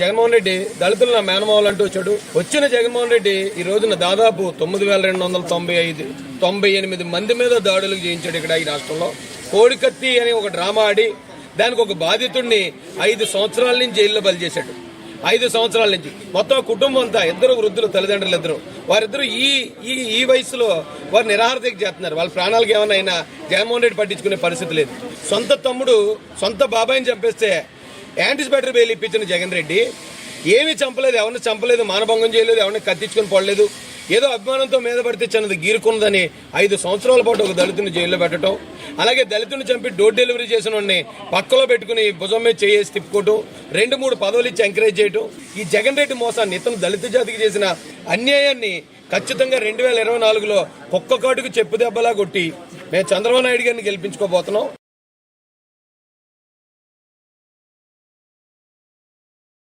జగన్మోహన్ రెడ్డి దళితులు నా మేనమావులు అంటూ వచ్చాడు. వచ్చిన జగన్మోహన్ రెడ్డి ఈ రోజున దాదాపు 9,298 మంది మీద దాడులు చేయించాడు ఇక్కడ ఈ రాష్ట్రంలో. కోడికత్తి అని ఒక డ్రామా ఆడి దానికి ఒక బాధితుడిని 5 సంవత్సరాల నుంచి జైల్లో బలి చేశాడు. 5 సంవత్సరాల నుంచి మొత్తం కుటుంబం అంతా, ఇద్దరు వృద్ధులు, తల్లిదండ్రులు ఇద్దరు, వారిద్దరూ ఈ వయసులో వారు నిరాహారతీక చేస్తున్నారు. వాళ్ళ ప్రాణాలకు ఏమైనా అయినా జగన్మోహన్ రెడ్డి పట్టించుకునే పరిస్థితి లేదు. సొంత తమ్ముడు సొంత బాబాయిని చంపేస్తే యాంటిసిపేటరీ బెయిల్ ఇప్పించిన జగన్ రెడ్డి ఏమీ చంపలేదు, ఎవరిని చంపలేదు, మానభంగం చేయలేదు, ఎవరిని కత్తించుకుని పడలేదు. ఏదో అభిమానంతో మీద పడితే చిన్నది గీరుకున్నదని 5 సంవత్సరాల పాటు ఒక దళితుని జైల్లో పెట్టడం, అలాగే దళితుని చంపి డోర్ డెలివరీ చేసిన వాడిని పక్కలో పెట్టుకుని భుజం మీద చేసి తిప్పుకోవటం, 2-3 పదవులు ఇచ్చి ఎంకరేజ్ చేయటం, ఈ జగన్ రెడ్డి మోసాన్ని, ఇతను దళిత జాతికి చేసిన అన్యాయాన్ని ఖచ్చితంగా 2024లో కుక్క కాటుకు చెప్పు దెబ్బలా కొట్టి మేము చంద్రబాబు నాయుడు గారిని గెలిపించుకోబోతున్నాం.